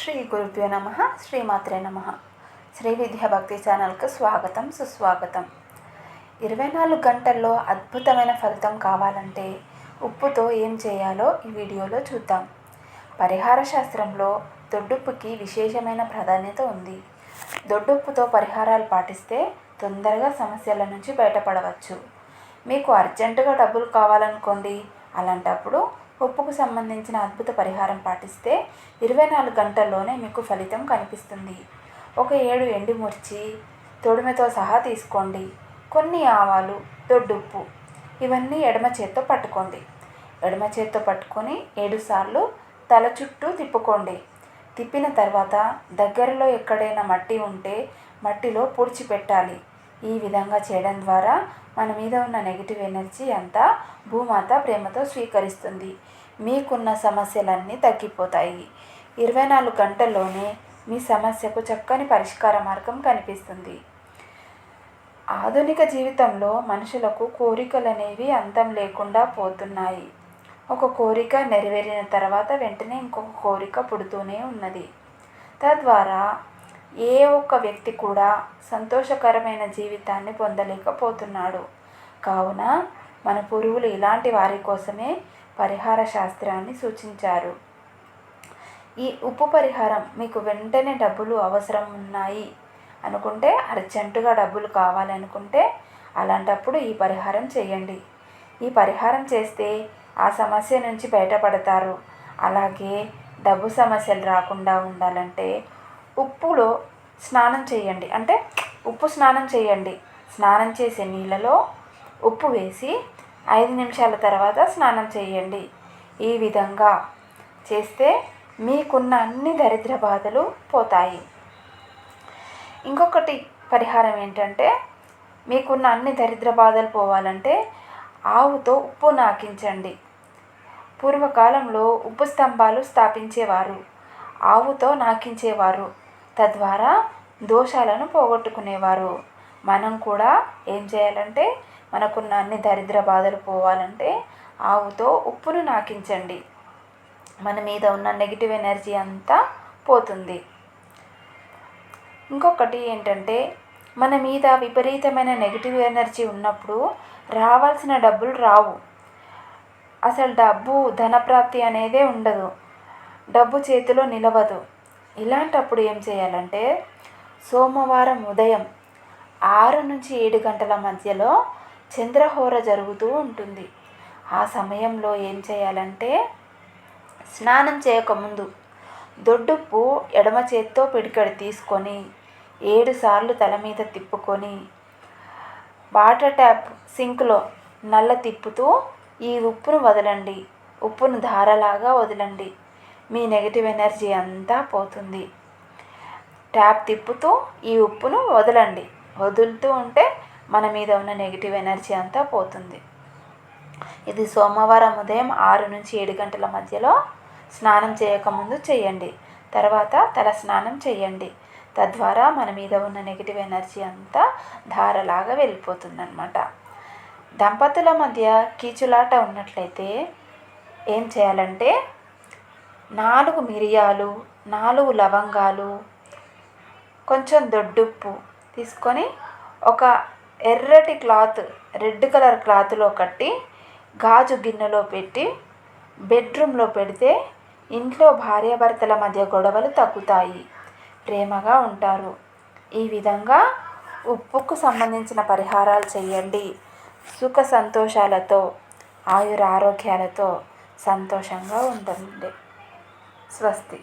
శ్రీ గురుభ్యో నమ. శ్రీమాత్రే నమ. శ్రీ విద్యా భక్తి ఛానల్కు స్వాగతం, సుస్వాగతం. 24 గంటల్లో అద్భుతమైన ఫలితం కావాలంటే ఉప్పుతో ఏం చేయాలో ఈ వీడియోలో చూద్దాం. పరిహార శాస్త్రంలో దొడ్డుప్పుకి విశేషమైన ప్రాధాన్యత ఉంది. దొడ్డుప్పుతో పరిహారాలు పాటిస్తే తొందరగా సమస్యల నుంచి బయటపడవచ్చు. మీకు అర్జెంటుగా డబ్బులు కావాలనుకోండి, అలాంటప్పుడు ఉప్పుకు సంబంధించిన అద్భుత పరిహారం పాటిస్తే 24 గంటల్లోనే మీకు ఫలితం కనిపిస్తుంది. ఒక 7 ఎండుమిర్చి తొడిమెతో సహా తీసుకోండి. కొన్ని ఆవాలు, దొడ్డుప్పు ఇవన్నీ ఎడమ చేత్తో పట్టుకోండి. ఎడమ చేత్తో పట్టుకొని 7 సార్లు తల చుట్టూ తిప్పుకోండి. తిప్పిన తర్వాత దగ్గరలో ఎక్కడైనా మట్టి ఉంటే మట్టిలో పూడ్చిపెట్టాలి. ఈ విధంగా చేయడం ద్వారా మన మీద ఉన్న నెగిటివ్ ఎనర్జీ అంతా భూమాత ప్రేమతో స్వీకరిస్తుంది. మీకున్న సమస్యలన్నీ తగ్గిపోతాయి. 24 గంటల్లోనే మీ సమస్యకు చక్కని పరిష్కార మార్గం కనిపిస్తుంది. ఆధునిక జీవితంలో మనుషులకు కోరికలు అనేవి అంతం లేకుండా పోతున్నాయి. ఒక కోరిక నెరవేరిన తర్వాత వెంటనే ఇంకొక కోరిక పుడుతూనే ఉన్నది. తద్వారా ఏ ఒక్క వ్యక్తి కూడా సంతోషకరమైన జీవితాన్ని పొందలేకపోతున్నాడు. కావున మన పూర్వులు ఇలాంటి వారి కోసమే పరిహార శాస్త్రాన్ని సూచించారు. ఈ ఉప్పు పరిహారం మీకు వెంటనే డబ్బులు అవసరం ఉన్నాయి అనుకుంటే, అర్జెంటుగా డబ్బులు కావాలనుకుంటే అలాంటప్పుడు ఈ పరిహారం చేయండి. ఈ పరిహారం చేస్తే ఆ సమస్య నుంచి బయటపడతారు. అలాగే డబ్బు సమస్యలు రాకుండా ఉండాలంటే ఉప్పులో స్నానం చేయండి. అంటే ఉప్పు స్నానం చేయండి. స్నానం చేసే నీళ్ళలో ఉప్పు వేసి 5 నిమిషాల తర్వాత స్నానం చేయండి. ఈ విధంగా చేస్తే మీకున్న అన్ని దరిద్ర బాధలు పోతాయి. ఇంకొకటి పరిహారం ఏంటంటే, మీకున్న అన్ని దరిద్ర బాధలు పోవాలంటే ఆవుతో ఉప్పు నాకించండి. పూర్వకాలంలో ఉప్పు స్తంభాలు స్థాపించేవారు, ఆవుతో నాకించేవారు. తద్వారా దోషాలను పోగొట్టుకునేవారు. మనం కూడా ఏం చేయాలంటే, మనకున్న అన్ని దరిద్ర బాధలు పోవాలంటే ఆవుతో ఉప్పును నాకించండి. మన మీద ఉన్న నెగిటివ్ ఎనర్జీ అంతా పోతుంది. ఇంకొకటి ఏంటంటే, మన మీద విపరీతమైన నెగిటివ్ ఎనర్జీ ఉన్నప్పుడు రావాల్సిన డబ్బులు రావు. అసలు ధనప్రాప్తి అనేదే ఉండదు. డబ్బు చేతిలో నిలవదు. ఇలాంటప్పుడు ఏం చేయాలంటే, సోమవారం ఉదయం 6 నుంచి 7 గంటల మధ్యలో చంద్రహోర జరుగుతూ ఉంటుంది. ఆ సమయంలో ఏం చేయాలంటే, స్నానం చేయకముందు దొడ్డుప్పు ఎడమ చేత్తో పిడికెడు తీసుకొని 7 సార్లు తల మీద తిప్పుకొని వాటర్ ట్యాప్ సింక్లో నల్ల తిప్పుతూ ఈ ఉప్పును వదలండి. ఉప్పును ధారలాగా వదలండి. మీ నెగిటివ్ ఎనర్జీ అంతా పోతుంది. ట్యాప్ తిప్పుతూ ఈ ఉప్పును వదలండి. వదులుతూ ఉంటే మన మీద ఉన్న నెగిటివ్ ఎనర్జీ అంతా పోతుంది. ఇది సోమవారం ఉదయం 6 నుంచి 7 గంటల మధ్యలో స్నానం చేయకముందు చేయండి. తర్వాత తల స్నానం చేయండి. తద్వారా మన మీద ఉన్న నెగిటివ్ ఎనర్జీ అంతా ధారలాగా వెళ్ళిపోతుందన్నమాట. దంపతుల మధ్య కీచులాట ఉన్నట్లయితే ఏం చేయాలంటే, 4 మిరియాలు, 4 లవంగాలు, కొంచెం దొడ్డుప్పు తీసుకొని ఒక ఎర్రటి క్లాత్, రెడ్ కలర్ క్లాత్లో కట్టి గాజు గిన్నెలో పెట్టి బెడ్రూమ్లో పెడితే ఇంట్లో భార్యాభర్తల మధ్య గొడవలు తగ్గుతాయి. ప్రేమగా ఉంటారు. ఈ విధంగా ఉప్పుకు సంబంధించిన పరిహారాలు చేయండి. సుఖ సంతోషాలతో, ఆయుర ఆరోగ్యాలతో సంతోషంగా ఉంటుంది. స్వస్తి.